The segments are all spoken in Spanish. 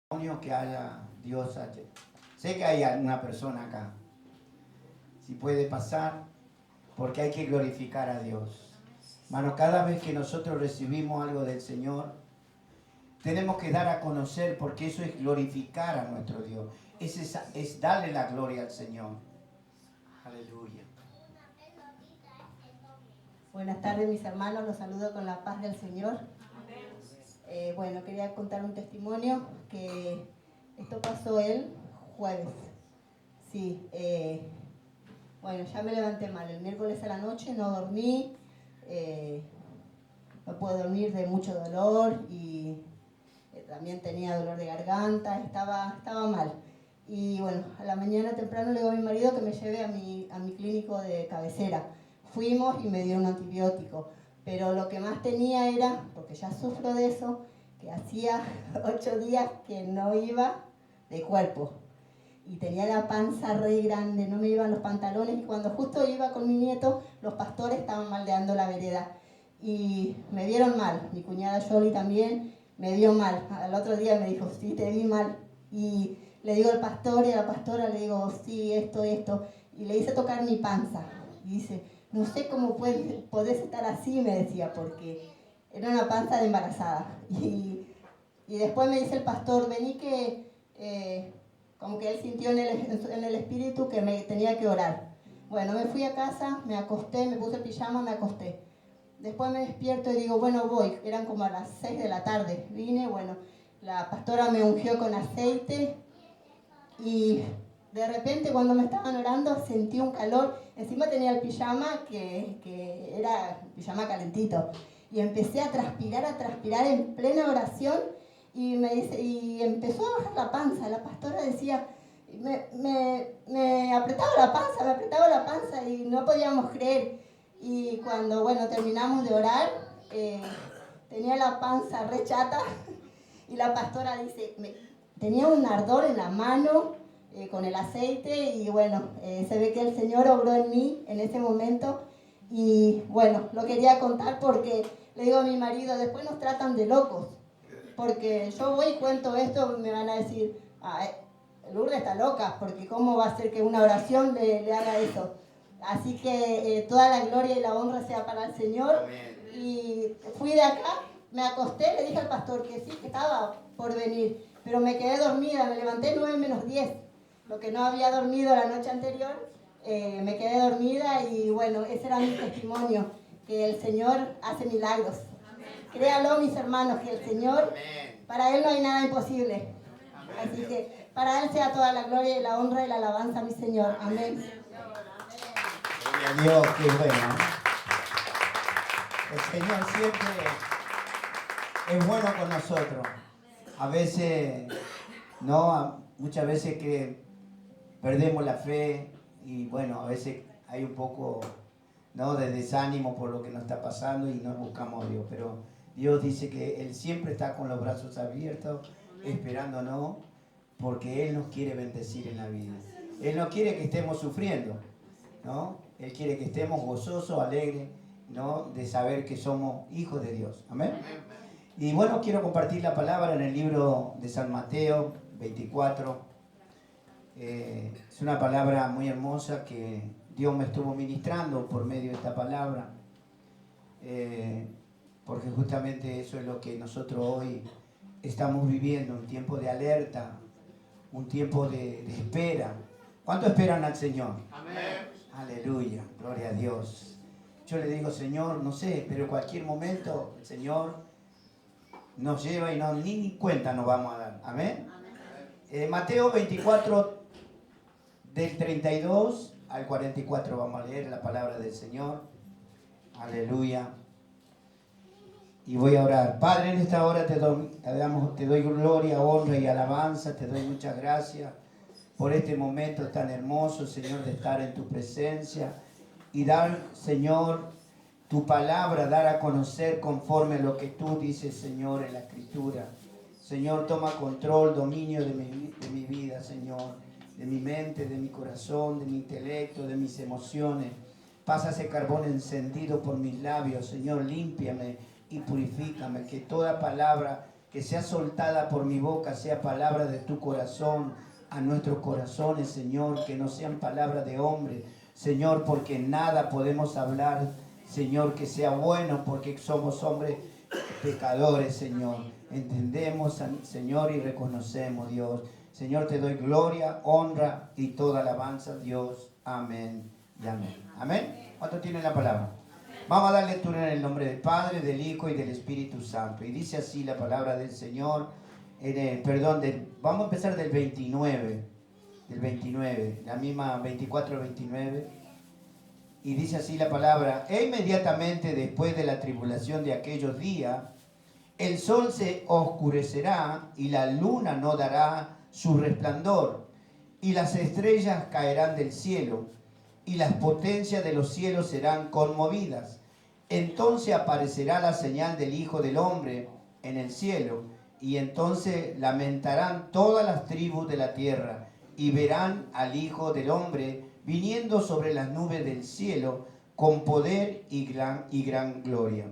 Que haya Dios. Sé que hay una persona acá. Si puede pasar, porque hay que glorificar a Dios. Hermano, cada vez que nosotros recibimos algo del Señor, tenemos que dar a conocer, porque eso es glorificar a nuestro Dios. Es darle la gloria al Señor. Aleluya. Buenas tardes, mis hermanos, los saludo con la paz del Señor. Bueno, quería contar un testimonio que esto pasó el jueves. Sí, bueno, ya me levanté mal. El miércoles a la noche no dormí, no pude dormir de mucho dolor y también tenía dolor de garganta, estaba mal. Y bueno, a la mañana temprano le digo a mi marido que me lleve a mi clínico de cabecera. Fuimos y me dio un antibiótico. Pero lo que más tenía era, porque ya sufro de eso, que hacía 8 días que no iba de cuerpo. Y tenía la panza re grande, no me iban los pantalones. Y cuando justo iba con mi nieto, los pastores estaban maldeando la vereda. Y me vieron mal. Mi cuñada Yoli también me vio mal. Al otro día me dijo, sí, te vi mal. Y le digo al pastor y a la pastora, le digo, sí, esto. Y le hice tocar mi panza. Y dice, no sé cómo podés estar así, me decía, porque era una panza de embarazada. Y después me dice el pastor, vení que, como que él sintió en el espíritu que me tenía que orar. Bueno, me fui a casa, me acosté, me puse pijama, me acosté. Después me despierto y digo, bueno, voy. Eran como a las 6 de la tarde. Vine, bueno, la pastora me ungió con aceite y de repente cuando me estaban orando sentí un calor. Encima tenía el pijama que era pijama calentito. Y empecé a transpirar en plena oración y empezó a bajar la panza. La pastora decía, me apretaba la panza y no podíamos creer. Y cuando, bueno, terminamos de orar, tenía la panza re chata y la pastora dice, tenía un ardor en la mano con el aceite y bueno, se ve que el Señor obró en mí en ese momento y bueno, lo quería contar porque le digo a mi marido, después nos tratan de locos, porque yo voy y cuento esto, me van a decir, Lourdes está loca, porque cómo va a ser que una oración le haga eso. Así que toda la gloria y la honra sea para el Señor. Amén. Y fui de acá, me acosté, le dije al pastor que sí, que estaba por venir, pero me quedé dormida, me levanté 9 menos 10, lo que no había dormido la noche anterior, me quedé dormida y bueno, ese era mi testimonio, que el Señor hace milagros. Amén. Créalo, mis hermanos, que el Señor, amén, para Él no hay nada imposible. Amén. Así que para Él sea toda la gloria y la honra y la alabanza, mi Señor. Amén. Gloria a Dios, qué bueno. El Señor siempre es bueno con nosotros. A veces, no, muchas veces que perdemos la fe y bueno, a veces hay un poco, ¿no?, de desánimo por lo que nos está pasando y no buscamos a Dios. Pero Dios dice que Él siempre está con los brazos abiertos, esperándonos, porque Él nos quiere bendecir en la vida. Él no quiere que estemos sufriendo, ¿no? Él quiere que estemos gozosos, alegres, ¿no?, de saber que somos hijos de Dios. Amén. Y bueno, quiero compartir la palabra en el libro de San Mateo 24. Es una palabra muy hermosa que Dios me estuvo ministrando por medio de esta palabra. Porque justamente eso es lo que nosotros hoy estamos viviendo, un tiempo de alerta, un tiempo de espera. ¿Cuánto esperan al Señor? Amén. Aleluya, gloria a Dios. Yo le digo, Señor, no sé, pero en cualquier momento el Señor nos lleva y ni cuenta nos vamos a dar. Amén. Mateo 24, del 32 al 44, vamos a leer la palabra del Señor. Aleluya. Y voy a orar. Padre, en esta hora te doy gloria, honra y alabanza. Te doy muchas gracias por este momento tan hermoso, Señor, de estar en tu presencia y dar, Señor, tu palabra, dar a conocer conforme a lo que tú dices, Señor, en la Escritura. Señor, toma control, dominio de mi vida, Señor, de mi mente, de mi corazón, de mi intelecto, de mis emociones. Pasa ese carbón encendido por mis labios, Señor, límpiame y purifícame, que toda palabra que sea soltada por mi boca, sea palabra de tu corazón a nuestros corazones, Señor, que no sean palabras de hombre, Señor, porque nada podemos hablar, Señor, que sea bueno, porque somos hombres pecadores, Señor. Entendemos, Señor, y reconocemos, Dios. Señor, te doy gloria, honra y toda alabanza, Dios. Amén y amén. Amén. ¿Cuánto tiene la palabra? Vamos a dar lectura en el nombre del Padre, del Hijo y del Espíritu Santo. Y dice así la palabra del Señor. Vamos a empezar del 29. Del 29, la misma 24 al 29. Y dice así la palabra: e inmediatamente después de la tribulación de aquellos días, el sol se oscurecerá y la luna no dará su resplandor, y las estrellas caerán del cielo, y las potencias de los cielos serán conmovidas. Entonces aparecerá la señal del Hijo del Hombre en el cielo, y entonces lamentarán todas las tribus de la tierra, y verán al Hijo del Hombre viniendo sobre las nubes del cielo con poder y gran gloria.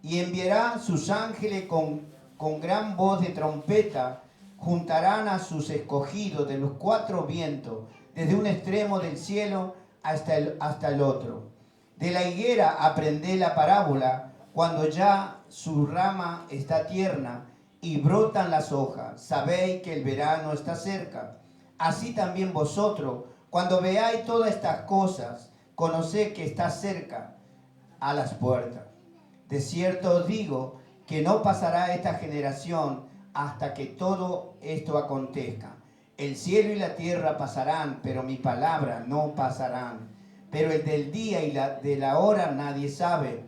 Y enviará sus ángeles con gran voz de trompeta, juntarán a sus escogidos de los cuatro vientos, desde un extremo del cielo hasta el otro. De la higuera aprendé la parábola, cuando ya su rama está tierna y brotan las hojas, sabéis que el verano está cerca. Así también vosotros, cuando veáis todas estas cosas, conoced que está cerca a las puertas. De cierto os digo que no pasará esta generación hasta que todo esto acontezca. El cielo y la tierra pasarán, pero mi palabra no pasarán. Pero el del día y de la hora nadie sabe,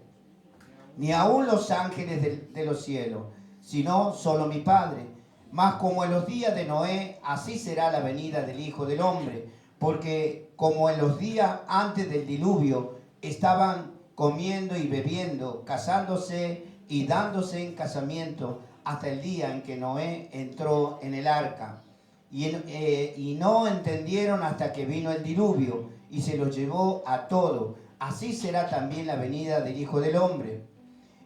ni aun los ángeles de los cielos, sino solo mi Padre. Mas como en los días de Noé, así será la venida del Hijo del Hombre. Porque como en los días antes del diluvio, estaban comiendo y bebiendo, casándose y dándose en casamiento, hasta el día en que Noé entró en el arca. Y no entendieron hasta que vino el diluvio y se los llevó a todo. Así será también la venida del Hijo del Hombre.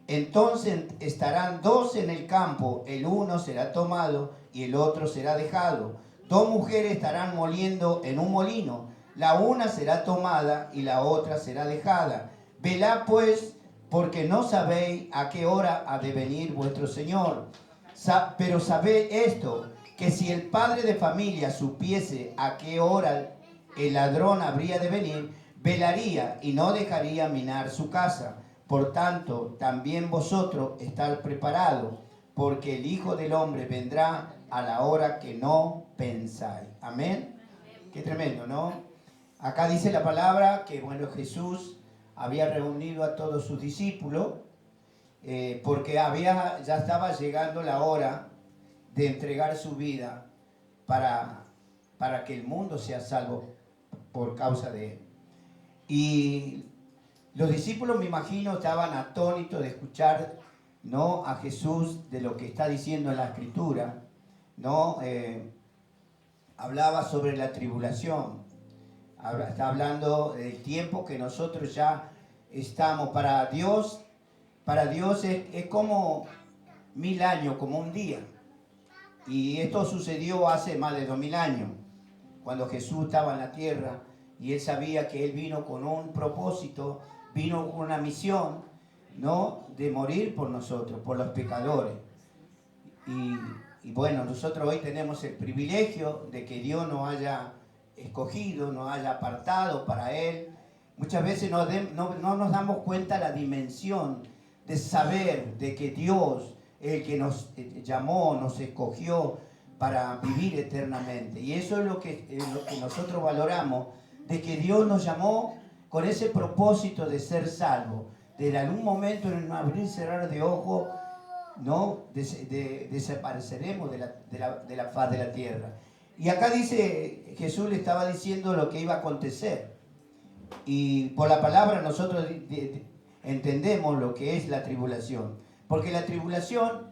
Entonces estarán dos en el campo, el uno será tomado y el otro será dejado. Dos mujeres estarán moliendo en un molino, la una será tomada y la otra será dejada. Velad pues, porque no sabéis a qué hora ha de venir vuestro Señor. Pero sabed esto, que si el padre de familia supiese a qué hora el ladrón habría de venir, velaría y no dejaría minar su casa. Por tanto, también vosotros estar preparados, porque el Hijo del Hombre vendrá a la hora que no pensáis. Amén. Qué tremendo, ¿no? Acá dice la palabra que, bueno, Jesús había reunido a todos sus discípulos porque ya estaba llegando la hora de entregar su vida para que el mundo sea salvo por causa de él. Y los discípulos, me imagino, estaban atónitos de escuchar, ¿no?, a Jesús de lo que está diciendo en la Escritura, ¿no? Hablaba sobre la tribulación, está hablando del tiempo que nosotros ya estamos. Para Dios es como 1000 años, como un día. Y esto sucedió hace más de 2000 años, cuando Jesús estaba en la tierra y él sabía que él vino con un propósito, vino con una misión, ¿no?, de morir por nosotros, por los pecadores. Y bueno, nosotros hoy tenemos el privilegio de que Dios nos haya escogido, nos haya apartado para Él. Muchas veces no nos damos cuenta la dimensión de saber de que Dios es el que nos llamó, nos escogió para vivir eternamente. Y eso es lo que nosotros valoramos, de que Dios nos llamó con ese propósito de ser salvo. De algún momento, en un abrir y cerrar de ojos, ¿no?, desapareceremos de la faz de la tierra. Y acá dice, Jesús le estaba diciendo lo que iba a acontecer. Y por la palabra nosotros entendemos lo que es la tribulación. Porque la tribulación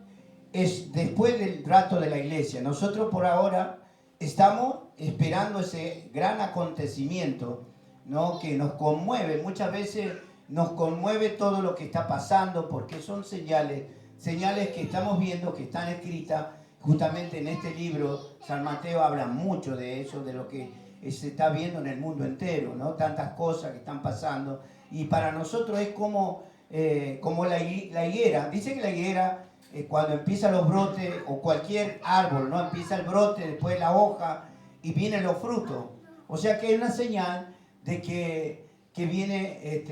es después del rato de la iglesia. Nosotros por ahora estamos esperando ese gran acontecimiento, ¿no?, que nos conmueve. Muchas veces nos conmueve todo lo que está pasando, porque son señales señales que estamos viendo que están escritas justamente en este libro. San Mateo habla mucho de eso, de lo que se está viendo en el mundo entero, ¿no? Tantas cosas que están pasando. Y para nosotros es como la higuera. Dice que la higuera, cuando empiezan los brotes, o cualquier árbol, ¿no? Empieza el brote, después la hoja, y vienen los frutos. O sea que es una señal de que viene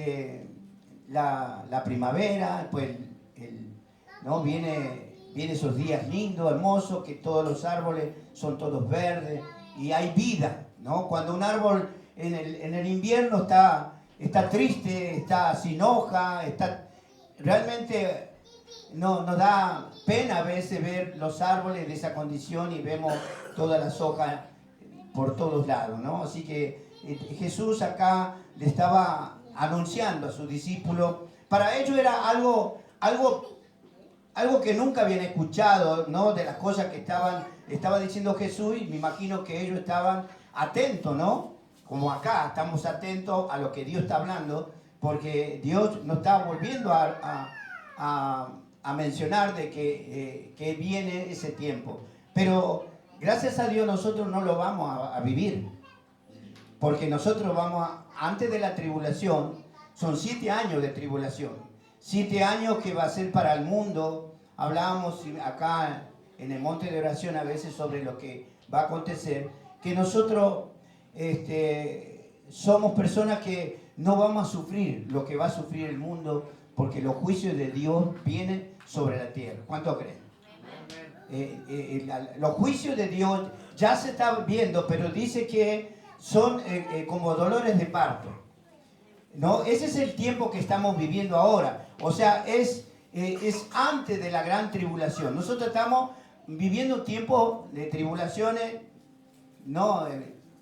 la primavera, pues ¿no? Viene esos días lindos, hermosos, que todos los árboles son todos verdes y hay vida, ¿no? Cuando un árbol en el invierno está triste, está sin hoja, realmente nos da pena a veces ver los árboles de esa condición y vemos todas las hojas por todos lados, ¿no? Así que Jesús acá le estaba anunciando a sus discípulos. Para ellos era algo que nunca habían escuchado, ¿no? De las cosas que estaba diciendo Jesús, y me imagino que ellos estaban atentos, ¿no? Como acá estamos atentos a lo que Dios está hablando, porque Dios nos está volviendo a mencionar de que viene ese tiempo. Pero gracias a Dios nosotros no lo vamos a vivir, porque nosotros antes de la tribulación, son 7 años de tribulación, 7 años que va a ser para el mundo. Hablábamos acá en el monte de oración a veces sobre lo que va a acontecer, que nosotros somos personas que no vamos a sufrir lo que va a sufrir el mundo, porque los juicios de Dios vienen sobre la tierra. ¿Cuánto creen? Los juicios de Dios ya se están viendo, pero dice que son como dolores de parto, ¿no? Ese es el tiempo que estamos viviendo ahora. O sea, es antes de la gran tribulación. Nosotros estamos viviendo tiempos de tribulaciones, no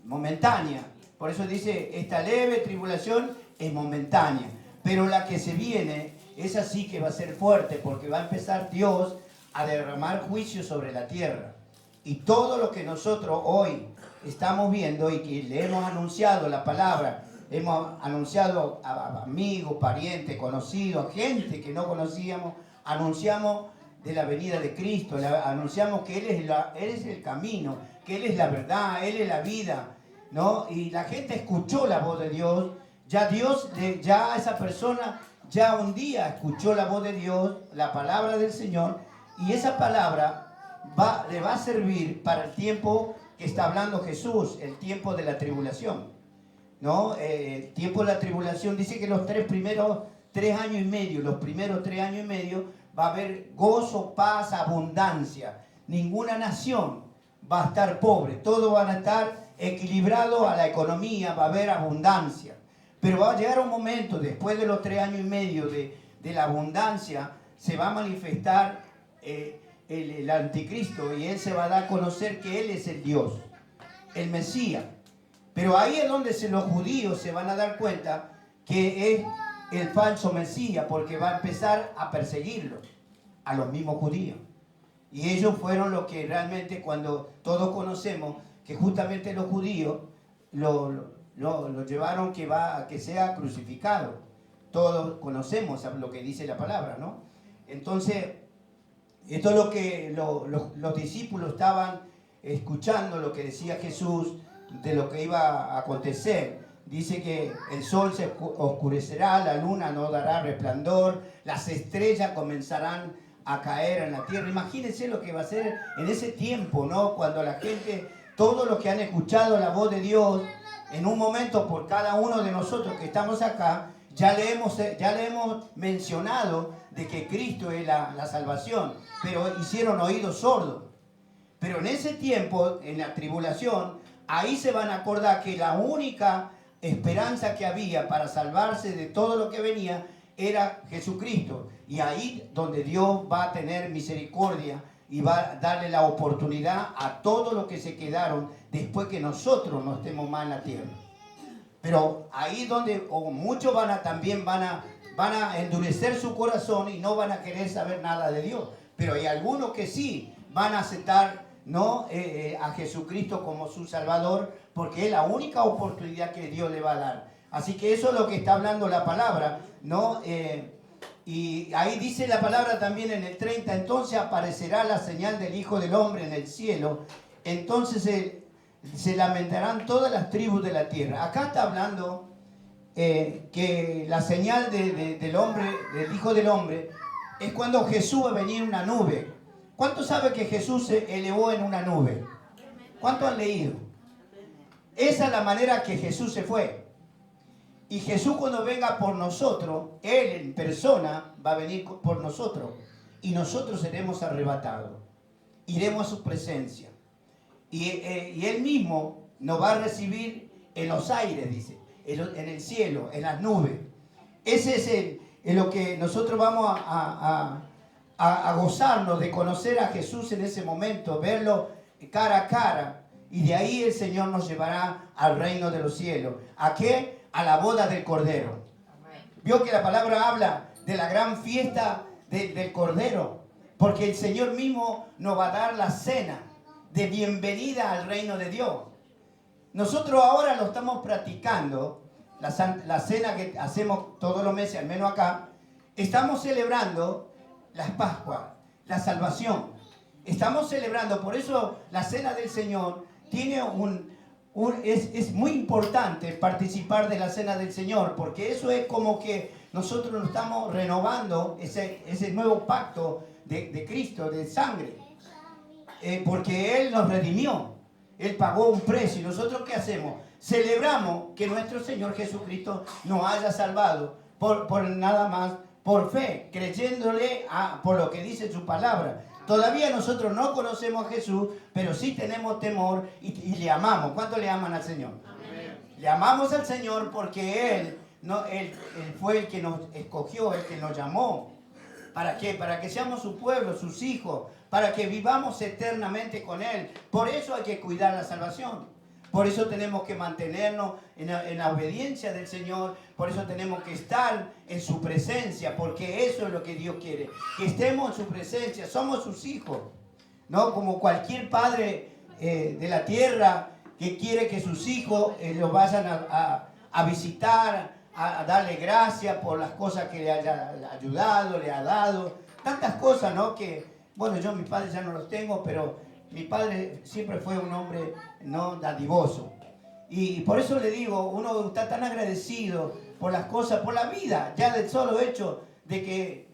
momentáneas. Por eso dice, esta leve tribulación es momentánea, pero la que se viene es así que va a ser fuerte, porque va a empezar Dios a derramar juicio sobre la tierra. Y todo lo que nosotros hoy estamos viendo y que le hemos anunciado la palabra, hemos anunciado a amigos, parientes, conocidos, gente que no conocíamos, anunciamos de la venida de Cristo, anunciamos que Él es el camino, que Él es la verdad, Él es la vida, ¿no? Y la gente escuchó la voz de Dios. Ya esa persona ya un día escuchó la voz de Dios, la palabra del Señor, y esa palabra le va a servir para el tiempo que está hablando Jesús, el tiempo de la tribulación, ¿no? El tiempo de la tribulación dice que los primeros 3 años y medio, los primeros 3 años y medio, va a haber gozo, paz, abundancia. Ninguna nación va a estar pobre, todos van a estar equilibrados a la economía, va a haber abundancia. Pero va a llegar un momento, después de los 3 años y medio de la abundancia, se va a manifestar el anticristo, y Él se va a dar a conocer que Él es el Dios, el Mesías. Pero ahí es donde los judíos se van a dar cuenta que es el falso Mesías, porque va a empezar a perseguirlo a los mismos judíos. Y ellos fueron los que realmente, cuando todos conocemos que justamente los judíos lo llevaron que sea crucificado. Todos conocemos lo que dice la palabra, ¿no? Entonces, esto es lo que los discípulos estaban escuchando, lo que decía Jesús de lo que iba a acontecer. Dice que el sol se oscurecerá, la luna no dará resplandor, las estrellas comenzarán a caer en la tierra. Imagínense lo que va a ser en ese tiempo, ¿no? Cuando la gente, todos los que han escuchado la voz de Dios, en un momento, por cada uno de nosotros que estamos acá, ya le hemos mencionado de que Cristo es la salvación, pero hicieron oídos sordos. Pero en ese tiempo, en la tribulación, ahí se van a acordar que la única esperanza que había para salvarse de todo lo que venía era Jesucristo. Y ahí donde Dios va a tener misericordia y va a darle la oportunidad a todos los que se quedaron después que nosotros no estemos más en la tierra. Pero ahí donde muchos van a endurecer su corazón y no van a querer saber nada de Dios. Pero hay algunos que sí van a aceptar, ¿no? A Jesucristo como su Salvador, porque es la única oportunidad que Dios le va a dar. Así que eso es lo que está hablando la palabra, ¿no? Y ahí dice la palabra también en el 30, entonces aparecerá la señal del Hijo del Hombre en el cielo, entonces se lamentarán todas las tribus de la tierra. Acá está hablando que la señal del hombre, del Hijo del Hombre, es cuando Jesús va a venir en una nube. ¿Cuántos saben que Jesús se elevó en una nube? ¿Cuántos han leído? Esa es la manera que Jesús se fue. Y Jesús cuando venga por nosotros, Él en persona va a venir por nosotros. Y nosotros seremos arrebatados. Iremos a su presencia. Y Él mismo nos va a recibir en los aires, dice. En el cielo, en las nubes. Ese es lo que nosotros vamos a gozarnos de conocer a Jesús en ese momento, verlo cara a cara. Y de ahí el Señor nos llevará al reino de los cielos. ¿A qué? A la boda del Cordero. Vio que la palabra habla de la gran fiesta del Cordero, porque el Señor mismo nos va a dar la cena de bienvenida al reino de Dios. Nosotros ahora lo estamos practicando, la cena que hacemos todos los meses, al menos acá. Estamos celebrando las Pascuas, la salvación. Estamos celebrando, por eso la cena del Señor tiene es muy importante participar de la cena del Señor, porque eso es como que nosotros nos estamos renovando ese nuevo pacto de Cristo, de sangre, porque Él nos redimió, Él pagó un precio. ¿Y nosotros qué hacemos? Celebramos que nuestro Señor Jesucristo nos haya salvado por nada más, por fe, creyéndole por lo que dice su palabra. Todavía nosotros no conocemos a Jesús, pero sí tenemos temor y le amamos. ¿Cuánto le aman al Señor? Amén. Le amamos al Señor porque Él fue el que nos escogió, el que nos llamó. ¿Para qué? Para que seamos su pueblo, sus hijos, para que vivamos eternamente con Él. Por eso hay que cuidar la salvación. Por eso tenemos que mantenernos en la obediencia del Señor. Por eso tenemos que estar en su presencia, porque eso es lo que Dios quiere. Que estemos en su presencia, somos sus hijos, ¿no? Como cualquier padre de la tierra que quiere que sus hijos los vayan a visitar, a darle gracias por las cosas que le haya ayudado, le ha dado. Tantas cosas, ¿no? Que, bueno, yo mis padres ya no los tengo, pero mi padre siempre fue un hombre no dadivoso. Y por eso le digo, uno está tan agradecido por las cosas, por la vida, ya del solo hecho de que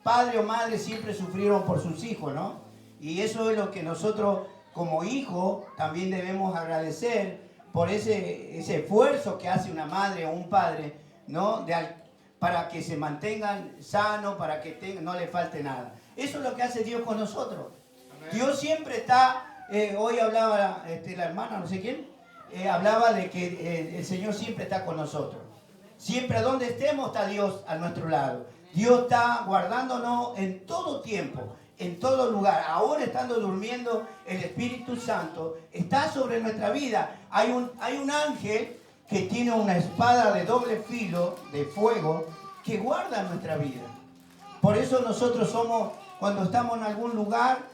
padre o madre siempre sufrieron por sus hijos, ¿no? Y eso es lo que nosotros como hijos también debemos agradecer por ese esfuerzo que hace una madre o un padre, ¿no? Para que se mantengan sanos, para que no le falte nada. Eso es lo que hace Dios con nosotros. Dios siempre está, hoy hablaba la hermana, no sé quién, hablaba de que el Señor siempre está con nosotros. Siempre donde estemos está Dios a nuestro lado. Dios está guardándonos en todo tiempo, en todo lugar. Ahora estando durmiendo, el Espíritu Santo está sobre nuestra vida. Hay un ángel que tiene una espada de doble filo, de fuego, que guarda nuestra vida. Por eso nosotros somos, cuando estamos en algún lugar,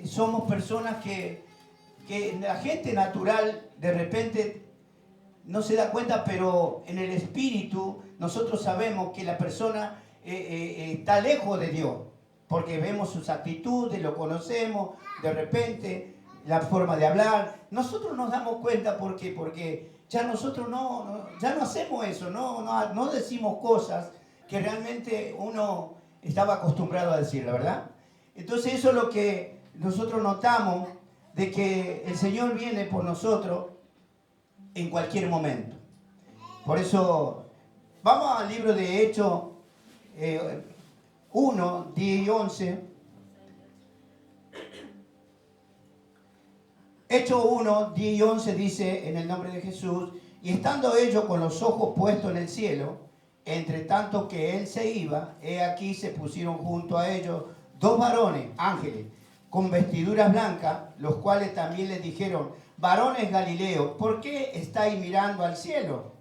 somos personas que la gente natural de repente no se da cuenta, pero en el espíritu nosotros sabemos que la persona está lejos de Dios, porque vemos sus actitudes, lo conocemos, de repente la forma de hablar. Nosotros nos damos cuenta porque ya nosotros ya no hacemos eso, no decimos cosas que realmente uno estaba acostumbrado a decir, la verdad. Entonces eso es lo que nosotros notamos, de que el Señor viene por nosotros en cualquier momento. Por eso, vamos al libro de Hechos 1, 10 y 11. Hechos 1, 10 y 11 dice, en el nombre de Jesús, y estando ellos con los ojos puestos en el cielo, entre tanto que él se iba, he aquí se pusieron junto a ellos 2 varones, ángeles, con vestiduras blancas, los cuales también les dijeron, varones Galileos, ¿por qué estáis mirando al cielo?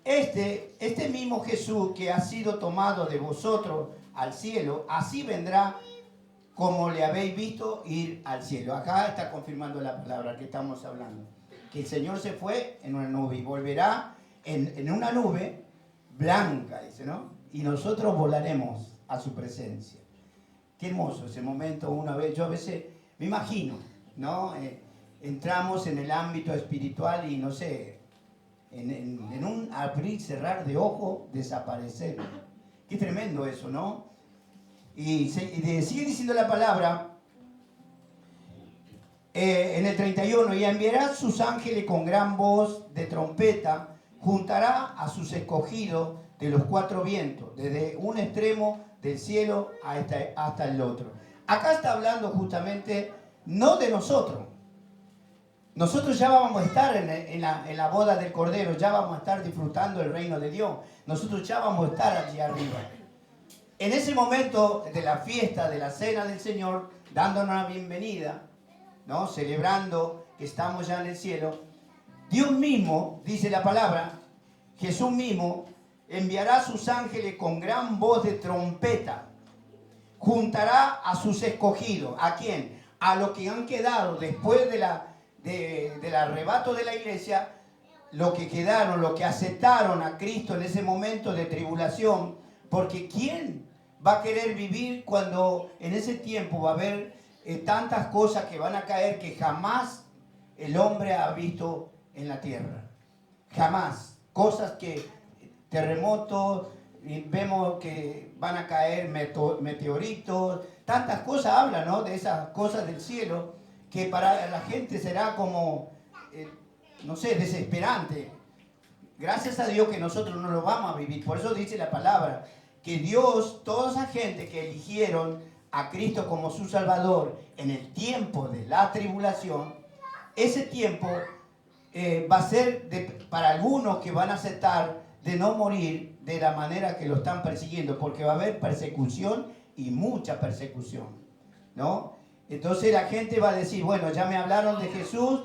Este mismo Jesús que ha sido tomado de vosotros al cielo, así vendrá como le habéis visto ir al cielo. Acá está confirmando la palabra que estamos hablando. Que el Señor se fue en una nube y volverá en una nube blanca, dice, ¿no? y nosotros volaremos a su presencia. Qué hermoso ese momento. Una vez, yo a veces me imagino, ¿no? Entramos en el ámbito espiritual y no sé, en un abrir, cerrar de ojo, desaparecemos. Qué tremendo eso, ¿no? Y sigue diciendo la palabra en el 31, y enviará sus ángeles con gran voz de trompeta, juntará a sus escogidos de los cuatro vientos, desde un extremo del cielo hasta el otro. Acá está hablando justamente no de nosotros. Nosotros ya vamos a estar en la boda del Cordero, ya vamos a estar disfrutando el reino de Dios. Nosotros ya vamos a estar allí arriba. En ese momento de la fiesta, de la cena del Señor, dándonos la bienvenida, ¿no? Celebrando que estamos ya en el cielo, Dios mismo, dice la palabra, Jesús mismo, enviará a sus ángeles con gran voz de trompeta, juntará a sus escogidos. ¿A quién? A los que han quedado después del arrebato de la iglesia, los que quedaron, los que aceptaron a Cristo en ese momento de tribulación, porque ¿quién va a querer vivir cuando en ese tiempo va a haber tantas cosas que van a caer que jamás el hombre ha visto en la tierra? Jamás. Cosas que, terremotos, vemos que van a caer meteoritos, tantas cosas hablan, ¿no? De esas cosas del cielo, que para la gente será como, no sé, desesperante. Gracias a Dios que nosotros no lo vamos a vivir. Por eso dice la palabra, que Dios, toda esa gente que eligieron a Cristo como su Salvador en el tiempo de la tribulación, ese tiempo va a ser para algunos que van a aceptar de no morir de la manera que lo están persiguiendo, porque va a haber persecución y mucha persecución, ¿no? Entonces la gente va a decir, bueno, ya me hablaron de Jesús,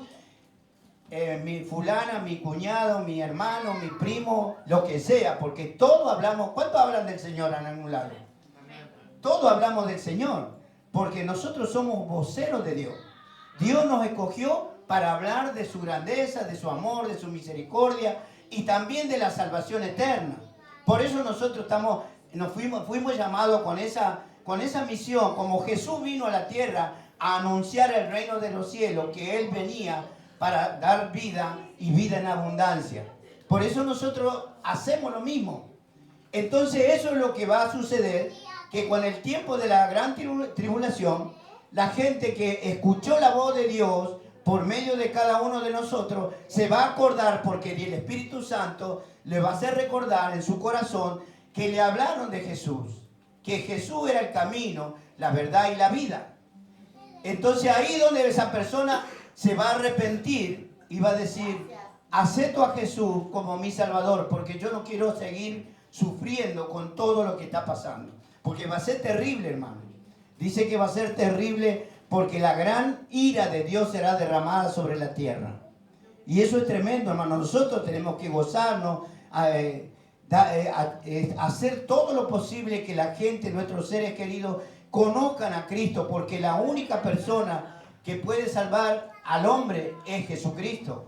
mi fulana, mi cuñado, mi hermano, mi primo, lo que sea, porque todos hablamos. ¿Cuántos hablan del Señor en algún lado? Todos hablamos del Señor, porque nosotros somos voceros de Dios. Dios nos escogió para hablar de su grandeza, de su amor, de su misericordia y también de la salvación eterna. Por eso nosotros fuimos llamados con esa misión, como Jesús vino a la tierra a anunciar el reino de los cielos, que Él venía para dar vida y vida en abundancia. Por eso nosotros hacemos lo mismo. Entonces eso es lo que va a suceder, que con el tiempo de la gran tribulación, la gente que escuchó la voz de Dios por medio de cada uno de nosotros se va a acordar, porque el Espíritu Santo le va a hacer recordar en su corazón que le hablaron de Jesús, que Jesús era el camino, la verdad y la vida. Entonces ahí donde esa persona se va a arrepentir y va a decir, acepto a Jesús como mi Salvador, porque yo no quiero seguir sufriendo con todo lo que está pasando. Porque va a ser terrible, hermano. Dice que va a ser terrible porque la gran ira de Dios será derramada sobre la tierra. Y eso es tremendo, hermano. Nosotros tenemos que gozarnos, hacer todo lo posible que la gente, nuestros seres queridos, conozcan a Cristo, porque la única persona que puede salvar al hombre es Jesucristo.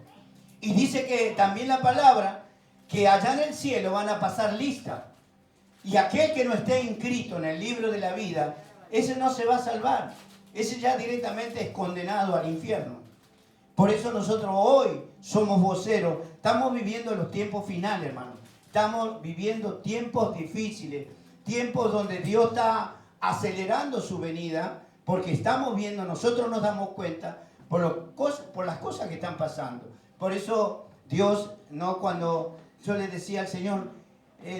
Y dice que también la palabra, que allá en el cielo van a pasar lista. Y aquel que no esté inscrito en el libro de la vida, ese no se va a salvar. Ese ya directamente es condenado al infierno. Por eso nosotros hoy somos voceros. Estamos viviendo los tiempos finales, hermano. Estamos viviendo tiempos difíciles. Tiempos donde Dios está acelerando su venida. Porque estamos viendo, nosotros nos damos cuenta por las cosas que están pasando. Por eso Dios, ¿no? Cuando yo le decía al Señor,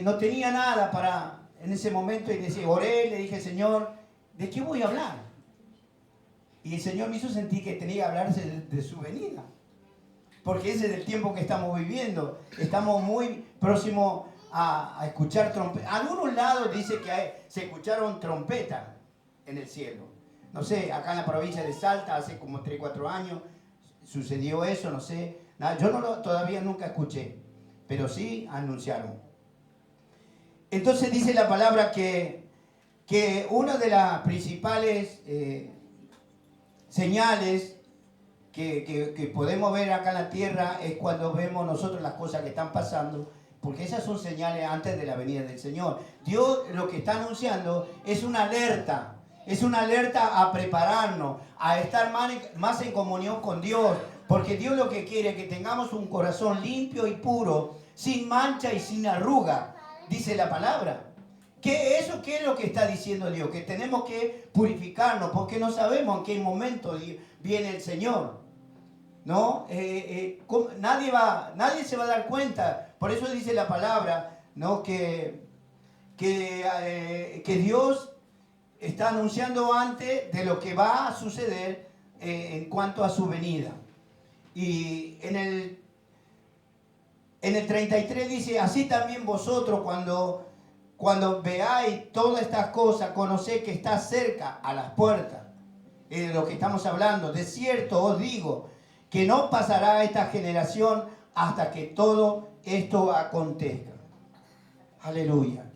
no tenía nada en ese momento, y decía, oré, le dije, Señor, ¿de qué voy a hablar? Y el Señor me hizo sentir que tenía que hablarse de su venida. Porque ese es el tiempo que estamos viviendo. Estamos muy próximos a escuchar trompetas. A algunos lados dice que se escucharon trompetas en el cielo. No sé, acá en la provincia de Salta, hace como 3 o 4 años, sucedió eso, no sé. Nada, yo todavía nunca escuché, pero sí anunciaron. Entonces dice la palabra que una de las principales señales que podemos ver acá en la tierra es cuando vemos nosotros las cosas que están pasando, porque esas son señales antes de la venida del Señor. Dios lo que está anunciando es una alerta a prepararnos, a estar más en comunión con Dios, porque Dios lo que quiere es que tengamos un corazón limpio y puro, sin mancha y sin arruga, dice la palabra. ¿Qué es lo que está diciendo Dios? Que tenemos que purificarnos, porque no sabemos en qué momento viene el Señor, ¿no? Nadie se va a dar cuenta. Por eso dice la palabra, ¿no? Que Dios está anunciando antes de lo que va a suceder en cuanto a su venida. Y en el 33 dice, así también vosotros cuando veáis todas estas cosas, conoced que está cerca a las puertas. De lo que estamos hablando. De cierto os digo que no pasará esta generación hasta que todo esto acontezca. Aleluya.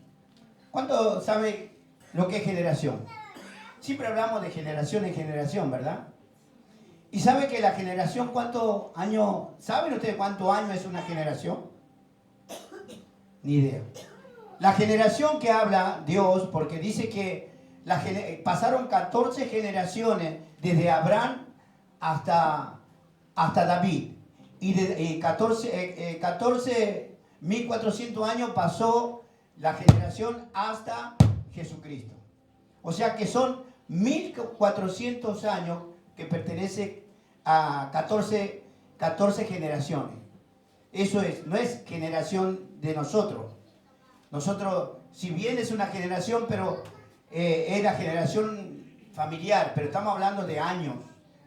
¿Cuánto sabe lo que es generación? Siempre hablamos de generación en generación, ¿verdad? ¿Y sabe que la generación cuántos años? ¿Saben ustedes cuántos años es una generación? Ni idea. La generación que habla Dios, porque dice que pasaron 14 generaciones desde Abraham hasta David. Y de 14.400 años pasó la generación hasta Jesucristo. O sea que son 1.400 años que pertenece a 14 generaciones. Eso no es generación de nosotros. Nosotros, si bien es una generación, pero es la generación familiar, pero estamos hablando de años.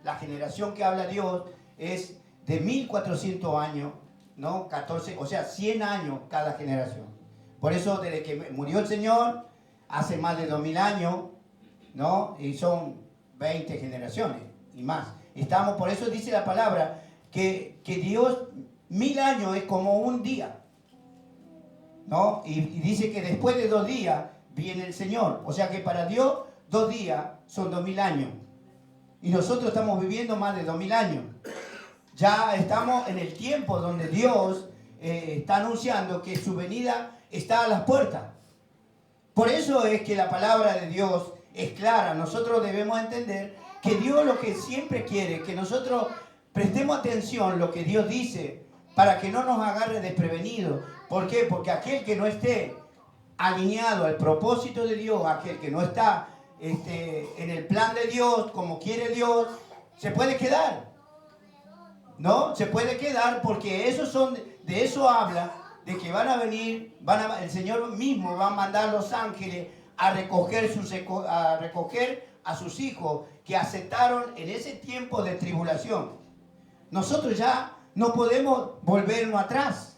La generación que habla Dios es de 1.400 años, ¿no? 14, o sea, 100 años cada generación. Por eso, desde que murió el Señor, hace más de 2.000 años, ¿no? Y son 20 generaciones y más. Por eso dice la palabra que Dios, 1.000 años es como un día, ¿no? Y dice que después de 2 días viene el Señor. O sea que para Dios 2 días son 2.000 años. Y nosotros estamos viviendo más de 2.000 años. Ya estamos en el tiempo donde Dios está anunciando que su venida está a las puertas. Por eso es que la palabra de Dios es clara. Nosotros debemos entender que Dios lo que siempre quiere es que nosotros prestemos atención a lo que Dios dice para que no nos agarre desprevenidos. ¿Por qué? Porque aquel que no esté alineado al propósito de Dios, aquel que no está en el plan de Dios, como quiere Dios, se puede quedar. ¿No? Se puede quedar porque de eso habla, de que van a venir, el Señor mismo va a mandar a los ángeles a recoger a sus hijos que aceptaron en ese tiempo de tribulación. Nosotros ya no podemos volvernos atrás.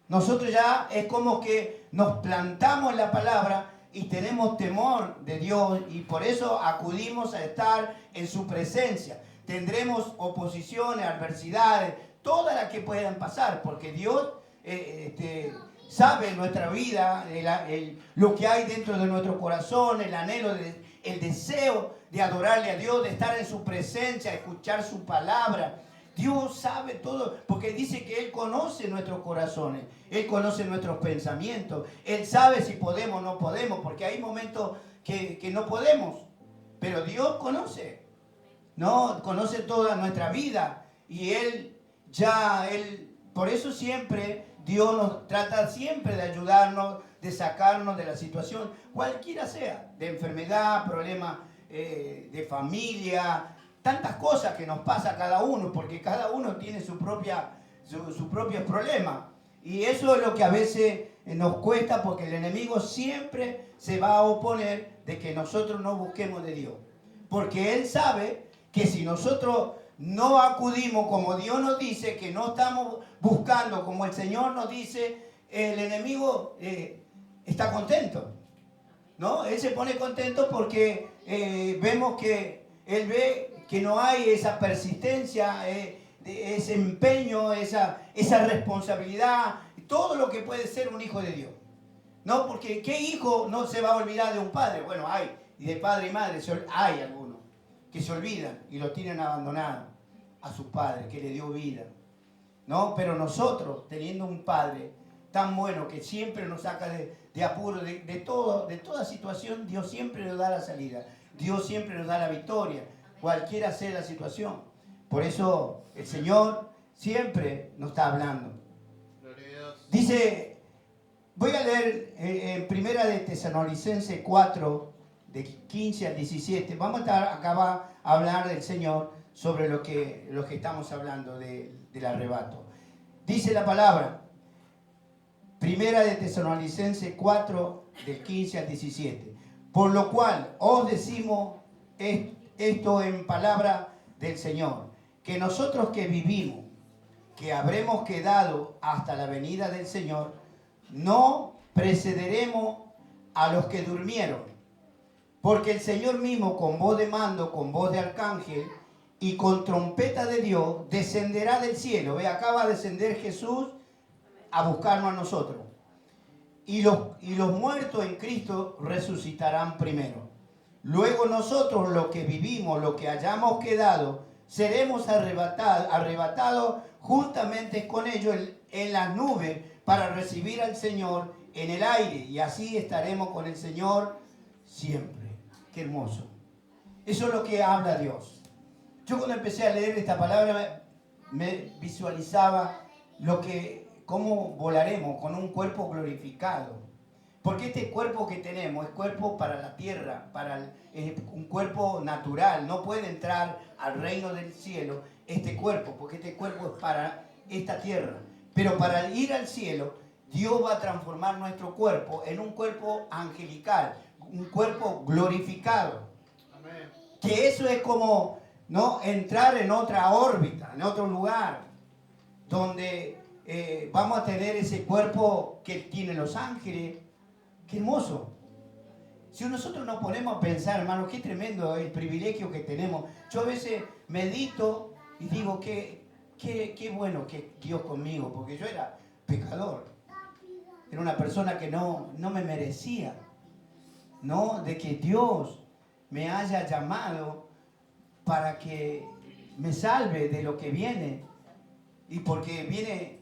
Nosotros ya es como que nos plantamos en la palabra y tenemos temor de Dios y por eso acudimos a estar en su presencia. Tendremos oposiciones, adversidades, todas las que puedan pasar, porque Dios sabe nuestra vida, lo que hay dentro de nuestro corazón, el anhelo, el deseo de adorarle a Dios, de estar en su presencia, escuchar su palabra. Dios sabe todo, porque dice que Él conoce nuestros corazones, Él conoce nuestros pensamientos, Él sabe si podemos o no podemos, porque hay momentos que no podemos, pero Dios conoce, ¿no? Conoce toda nuestra vida y por eso siempre Dios nos trata siempre de ayudarnos, de sacarnos de la situación, cualquiera sea, de enfermedad, problema de familia, tantas cosas que nos pasa a cada uno, porque cada uno tiene su propio problema. Y eso es lo que a veces nos cuesta, porque el enemigo siempre se va a oponer de que nosotros no busquemos de Dios. Porque él sabe que si nosotros no acudimos como Dios nos dice, que no estamos buscando como el Señor nos dice, el enemigo está contento, ¿no? Él se pone contento porque vemos que él ve que no hay esa persistencia, ese empeño, esa responsabilidad, todo lo que puede ser un hijo de Dios, ¿no? Porque ¿qué hijo no se va a olvidar de un padre? Bueno, hay, y de padre y madre hay algunos que se olvidan y lo tienen abandonado a su padre que le dio vida, ¿no? Pero nosotros, teniendo un padre tan bueno que siempre nos saca de apuro, de toda situación. Dios siempre nos da la salida. Dios siempre nos da la victoria, cualquiera sea la situación. Por eso el Señor siempre nos está hablando. Dice, voy a leer en Primera de Tesalonicenses 4, de 15 al 17. Vamos a estar acá a hablar del Señor sobre lo que estamos hablando del arrebato. Dice la palabra, Primera de Tesalonicenses 4, del 15 al 17. Por lo cual os decimos esto en palabra del Señor, que nosotros que vivimos, que habremos quedado hasta la venida del Señor, no precederemos a los que durmieron. Porque el Señor mismo, con voz de mando, con voz de arcángel y con trompeta de Dios, descenderá del cielo. Ve, acá va a descender Jesús a buscarnos a nosotros. Y los muertos en Cristo resucitarán primero. Luego nosotros, los que vivimos, los que hayamos quedado, seremos arrebatados juntamente con ellos en las nubes para recibir al Señor en el aire. Y así estaremos con el Señor siempre. Qué hermoso. Eso es lo que habla Dios. Yo cuando empecé a leer esta palabra me visualizaba cómo volaremos con un cuerpo glorificado. Porque este cuerpo que tenemos es cuerpo para la tierra, un cuerpo natural. No puede entrar al reino del cielo este cuerpo, porque este cuerpo es para esta tierra. Pero para ir al cielo, Dios va a transformar nuestro cuerpo en un cuerpo angelical, un cuerpo glorificado. Amén. Que eso es como, ¿no?, entrar en otra órbita, en otro lugar, donde vamos a tener ese cuerpo que tienen los ángeles. Qué hermoso. Si nosotros nos ponemos a pensar, hermano, qué tremendo el privilegio que tenemos. Yo a veces medito y digo, qué bueno que Dios conmigo, porque yo era pecador. Era una persona que no me merecía, ¿no? De que Dios me haya llamado para que me salve de lo que viene. Y porque viene,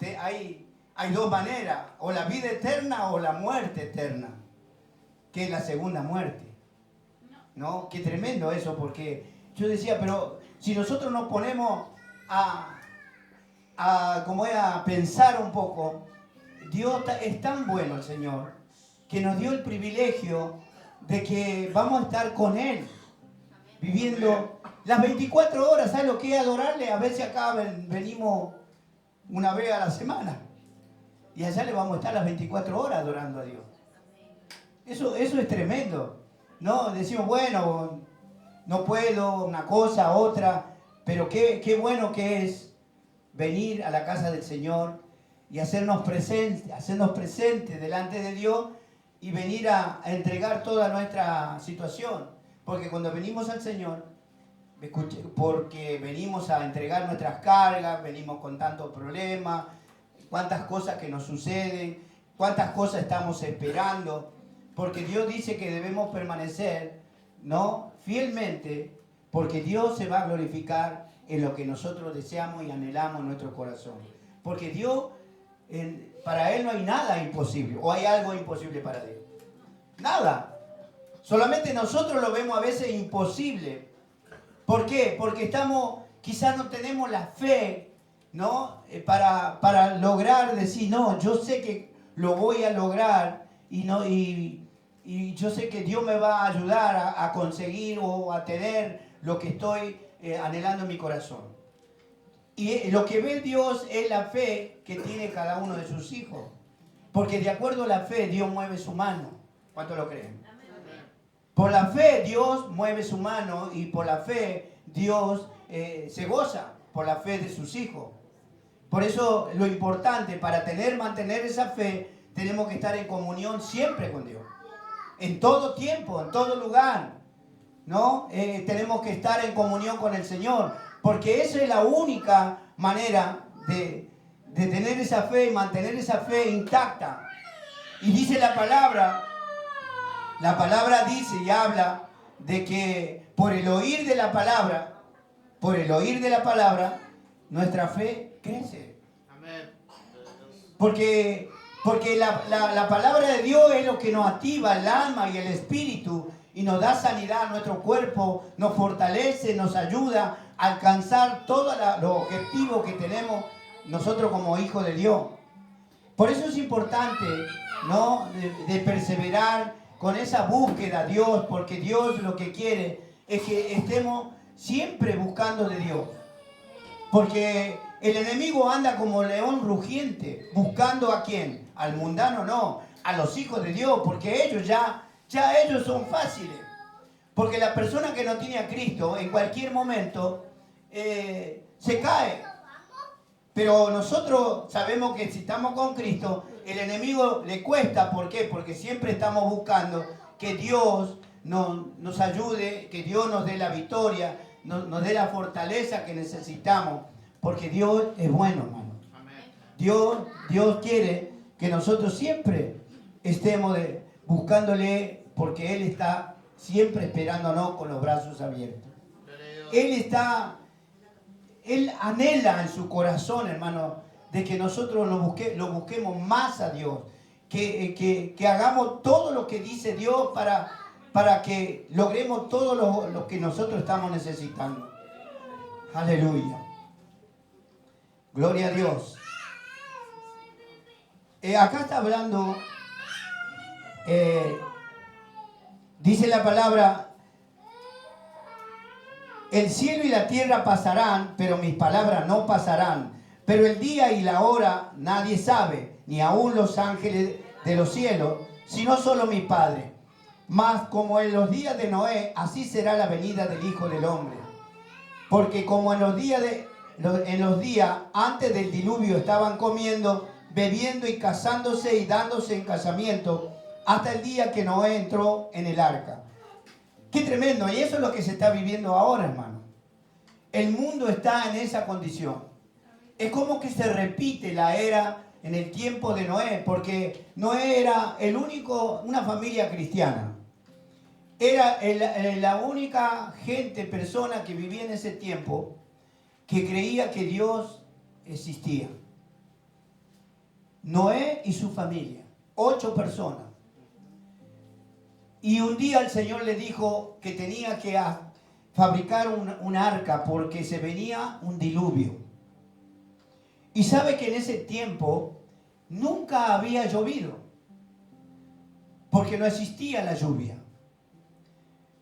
hay dos maneras, o la vida eterna o la muerte eterna, que es la segunda muerte. ¿No? Qué tremendo eso, porque yo decía, pero si nosotros nos ponemos a pensar un poco, Dios es tan bueno, el Señor, que nos dio el privilegio de que vamos a estar con Él, viviendo las 24 horas. ¿Sabes lo que es adorarle? A veces acá venimos una vez a la semana. Y allá le vamos a estar las 24 horas adorando a Dios. Eso es tremendo. ¿No? Decimos, bueno, no puedo, una cosa, otra. Pero qué bueno que es venir a la casa del Señor y hacernos presentes delante de Dios y venir a entregar toda nuestra situación. Porque cuando venimos al Señor, porque venimos a entregar nuestras cargas, venimos con tantos problemas, cuántas cosas que nos suceden, cuántas cosas estamos esperando, porque Dios dice que debemos permanecer, ¿no?, fielmente, porque Dios se va a glorificar en lo que nosotros deseamos y anhelamos en nuestro corazón. Porque Dios, para Él no hay nada imposible, o hay algo imposible para Él. Nada. Solamente nosotros lo vemos a veces imposible. ¿Por qué? Porque quizás no tenemos la fe, ¿no?, para lograr decir, no, yo sé que lo voy a lograr y yo sé que Dios me va a ayudar a conseguir o a tener lo que estoy anhelando en mi corazón. Y lo que ve Dios es la fe que tiene cada uno de sus hijos. Porque de acuerdo a la fe, Dios mueve su mano. ¿Cuánto lo creen? Por la fe Dios mueve su mano y por la fe Dios se goza por la fe de sus hijos. Por eso lo importante para mantener esa fe, tenemos que estar en comunión siempre con Dios. En todo tiempo, en todo lugar, ¿no? Tenemos que estar en comunión con el Señor, porque esa es la única manera de tener esa fe y mantener esa fe intacta. Y dice la palabra dice y habla de que por el oír de la palabra, nuestra fe crece. Porque Porque la palabra de Dios es lo que nos activa el alma y el espíritu y nos da sanidad a nuestro cuerpo, nos fortalece, nos ayuda a alcanzar todos los objetivos que tenemos nosotros como hijos de Dios. Por eso es importante, ¿no?, de perseverar con esa búsqueda a Dios, porque Dios lo que quiere es que estemos siempre buscando de Dios. Porque el enemigo anda como león rugiente, buscando ¿a quién? Al mundano no, a los hijos de Dios, porque ellos ya ellos son fáciles. Porque la persona que no tiene a Cristo en cualquier momento se cae. Pero nosotros sabemos que si estamos con Cristo, el enemigo le cuesta. ¿Por qué? Porque siempre estamos buscando que Dios nos ayude, que Dios nos dé la victoria, nos dé la fortaleza que necesitamos. Porque Dios es bueno, hermano. Dios quiere que nosotros siempre estemos buscándole, porque Él está siempre esperándonos con los brazos abiertos. Él anhela en su corazón, hermano, de que nosotros lo busquemos más a Dios. Que hagamos todo lo que dice Dios para que logremos todo lo que nosotros estamos necesitando. Aleluya. Gloria a Dios. Acá está hablando, dice la palabra, el cielo y la tierra pasarán, pero mis palabras no pasarán. Pero el día y la hora nadie sabe, ni aun los ángeles de los cielos, sino solo mi Padre. Mas como en los días de Noé, así será la venida del Hijo del Hombre. Porque como en los días antes del diluvio estaban comiendo, bebiendo y casándose y dándose en casamiento, hasta el día que Noé entró en el arca. Qué tremendo, y eso es lo que se está viviendo ahora, hermano. El mundo está en esa condición. Es como que se repite la era en el tiempo de Noé, porque Noé era una familia cristiana. Era la única persona que vivía en ese tiempo que creía que Dios existía. Noé y su familia, 8 personas. Y un día el Señor le dijo que tenía que fabricar un arca porque se venía un diluvio. Y sabe que en ese tiempo nunca había llovido, porque no existía la lluvia.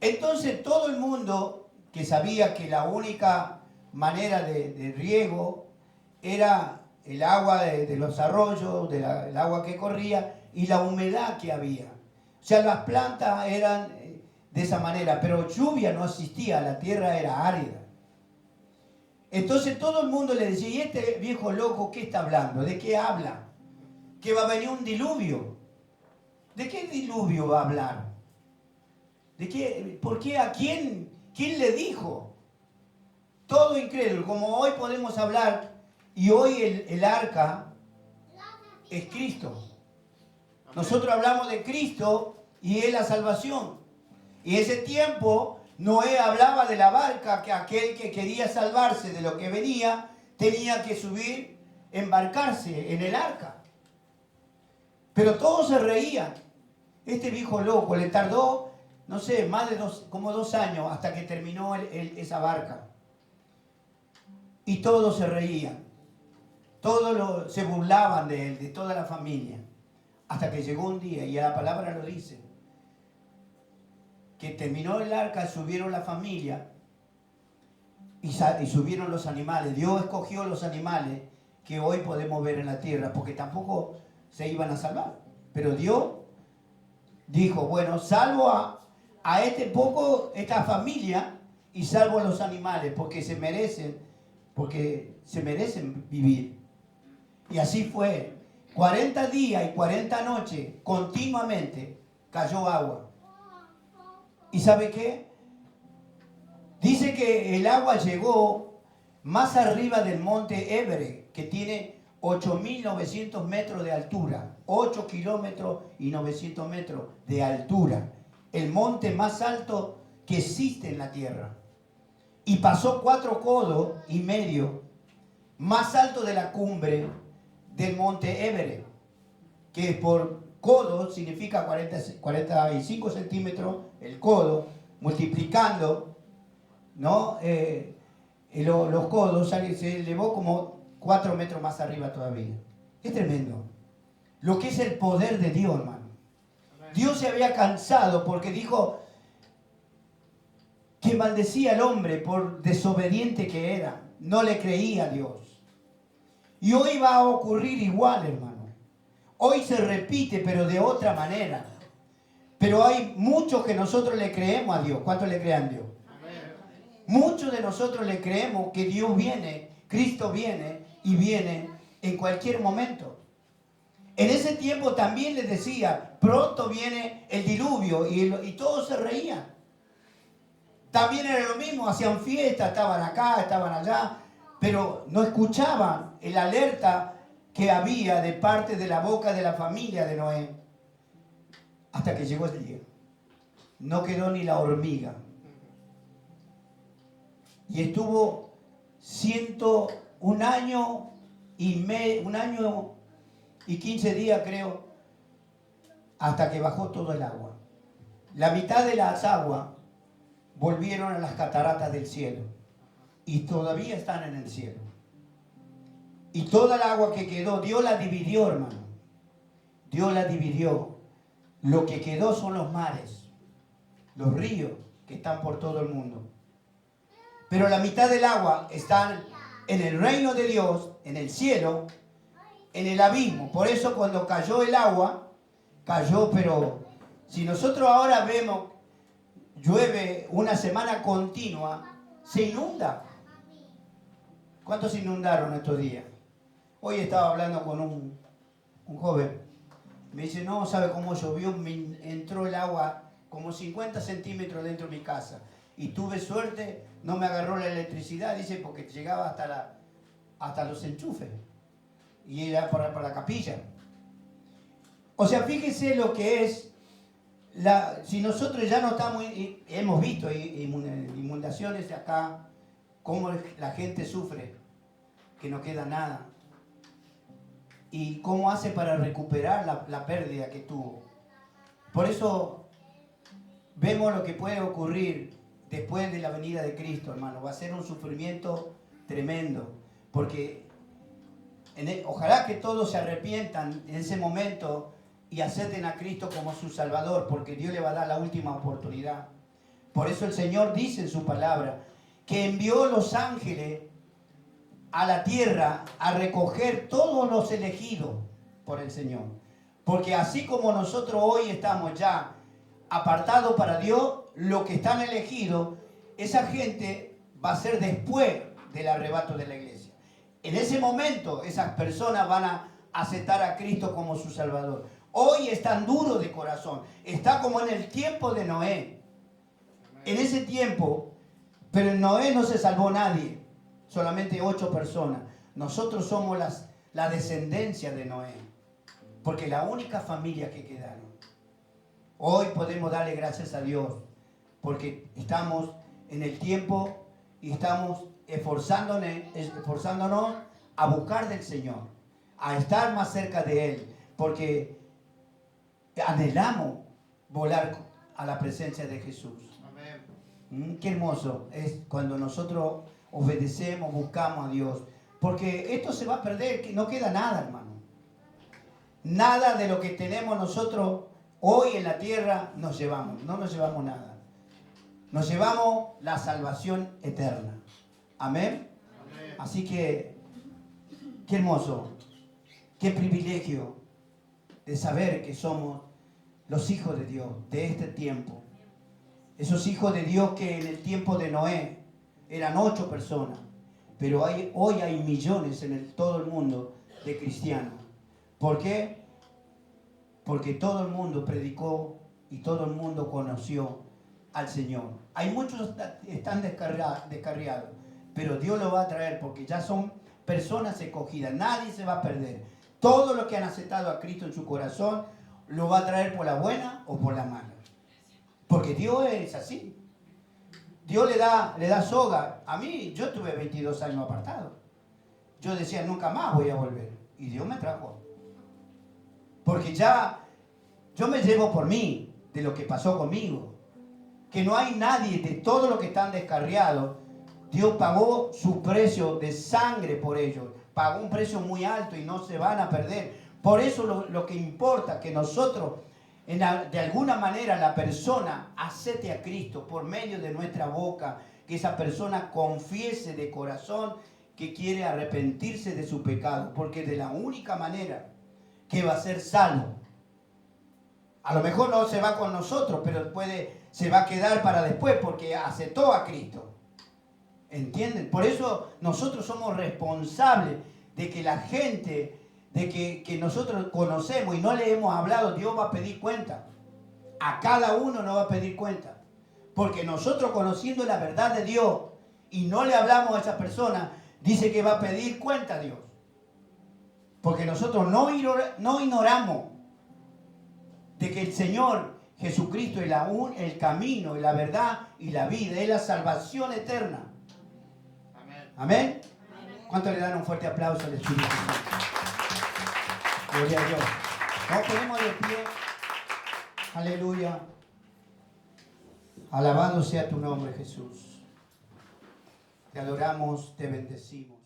Entonces todo el mundo que sabía que la única manera de riego era el agua de los arroyos, el agua que corría y la humedad que había. O sea, las plantas eran de esa manera, pero lluvia no existía, la tierra era árida. Entonces todo el mundo le decía, ¿y este viejo loco qué está hablando? ¿De qué habla? ¿Que va a venir un diluvio? ¿De qué diluvio va a hablar? ¿De qué? ¿Por qué? ¿A quién? ¿Quién le dijo? Todo incrédulo, como hoy podemos hablar, y hoy el arca es Cristo. Nosotros hablamos de Cristo y es la salvación. Y ese tiempo Noé hablaba de la barca, que aquel que quería salvarse de lo que venía tenía que subir, embarcarse en el arca. Pero todos se reían. Este viejo loco le tardó, no sé, más de como 2 años hasta que terminó esa barca. Y todos se reían. Todos se burlaban de él, de toda la familia. Hasta que llegó un día, y la palabra lo dice, que terminó el arca, subieron la familia y subieron los animales. Dios escogió los animales que hoy podemos ver en la tierra, porque tampoco se iban a salvar. Pero Dios dijo, bueno, salvo a esta familia y salvo a los animales, porque se merecen vivir. Y así fue. 40 días y 40 noches continuamente cayó agua. ¿Y sabe qué? Dice que el agua llegó más arriba del monte Everest, que tiene 8.900 metros de altura. 8 kilómetros y 900 metros de altura. El monte más alto que existe en la tierra. Y pasó 4 codos y medio más alto de la cumbre del monte Everest. que por codo significa 45 centímetros, el codo, multiplicando, ¿no? Los codos, se elevó como 4 metros más arriba todavía. Es tremendo. Lo que es el poder de Dios, hermano. Dios se había cansado porque dijo que maldecía al hombre por desobediente que era. No le creía a Dios. Y hoy va a ocurrir igual, hermano. Hoy se repite, pero de otra manera. Pero hay muchos que nosotros le creemos a Dios. ¿Cuántos le crean a Dios? Amén. Muchos de nosotros le creemos que Dios viene, Cristo viene y viene en cualquier momento. En ese tiempo también les decía, pronto viene el diluvio y todos se reían. También era lo mismo, hacían fiesta, estaban acá, estaban allá, pero no escuchaban el alerta que había de parte de la boca de la familia de Noé. Hasta que llegó el día. No quedó ni la hormiga. Y estuvo 101 años un año y 15 días, creo, hasta que bajó todo el agua. La mitad de las aguas volvieron a las cataratas del cielo y todavía están en el cielo. Y toda el agua que quedó, Dios la dividió, hermano. Dios la dividió. Lo que quedó son los mares, los ríos que están por todo el mundo. Pero la mitad del agua está en el reino de Dios, en el cielo, en el abismo. Por eso cuando cayó el agua, cayó, pero si nosotros ahora vemos, llueve una semana continua, se inunda. ¿Cuántos se inundaron estos días? Hoy estaba hablando con un joven. Me dice, no, ¿sabe cómo llovió? Me entró el agua como 50 centímetros dentro de mi casa. Y tuve suerte, no me agarró la electricidad, dice, porque llegaba hasta los enchufes. Y era para la capilla. O sea, fíjese lo que es, si nosotros ya no estamos, hemos visto inundaciones de acá, cómo la gente sufre, que no queda nada. Y cómo hace para recuperar la pérdida que tuvo. Por eso vemos lo que puede ocurrir después de la venida de Cristo, hermano. Va a ser un sufrimiento tremendo. Porque ojalá que todos se arrepientan en ese momento y acepten a Cristo como su Salvador, porque Dios le va a dar la última oportunidad. Por eso el Señor dice en su palabra que envió los ángeles a la tierra a recoger todos los elegidos por el Señor. Porque así como nosotros hoy estamos ya apartados para Dios, los que están elegidos, esa gente va a ser después del arrebato de la iglesia. En ese momento esas personas van a aceptar a Cristo como su Salvador. Hoy están duros de corazón. Está como en el tiempo de Noé. En ese tiempo, pero en Noé no se salvó nadie. Solamente 8 personas. Nosotros somos la descendencia de Noé. Porque la única familia que quedaron. Hoy podemos darle gracias a Dios. Porque estamos en el tiempo y estamos esforzándonos a buscar del Señor. A estar más cerca de Él. Porque anhelamos volar a la presencia de Jesús. Amén. Qué hermoso es cuando nosotros obedecemos, buscamos a Dios. Porque esto se va a perder, no queda nada, hermano. Nada de lo que tenemos nosotros hoy en la tierra nos llevamos. No nos llevamos nada. Nos llevamos la salvación eterna. Amén. Amén. Así que, qué hermoso, qué privilegio de saber que somos los hijos de Dios de este tiempo. Esos hijos de Dios que en el tiempo de Noé eran 8 personas, pero hoy hay millones en todo el mundo de cristianos. ¿Por qué? Porque todo el mundo predicó y todo el mundo conoció al Señor. Hay muchos que están descarriados, pero Dios lo va a traer porque ya son personas escogidas. Nadie se va a perder. Todos los que han aceptado a Cristo en su corazón lo va a traer por la buena o por la mala. Porque Dios es así. Dios le da soga. A mí, yo tuve 22 años apartado. Yo decía, nunca más voy a volver. Y Dios me trajo. Porque ya yo me llevo por mí de lo que pasó conmigo. Que no hay nadie de todo lo que están descarriados. Dios pagó su precio de sangre por ellos. Pagó un precio muy alto y no se van a perder. Por eso lo que importa que nosotros, de alguna manera, la persona acepte a Cristo por medio de nuestra boca. Que esa persona confiese de corazón que quiere arrepentirse de su pecado. Porque de la única manera que va a ser salvo. A lo mejor no se va con nosotros, pero se va a quedar para después porque aceptó a Cristo. ¿Entienden? Por eso nosotros somos responsables de que la gente, de que nosotros conocemos y no le hemos hablado, Dios va a pedir cuenta. A cada uno nos va a pedir cuenta. Porque nosotros conociendo la verdad de Dios y no le hablamos a esa persona, dice que va a pedir cuenta a Dios. Porque nosotros no ignoramos de que el Señor Jesucristo es el camino y la verdad y la vida, es la salvación eterna. Amén. ¿Cuánto le dan un fuerte aplauso al Espíritu Santo? Gloria a Dios. Nos ponemos de pie. Aleluya. Alabado sea tu nombre, Jesús. Te adoramos, te bendecimos.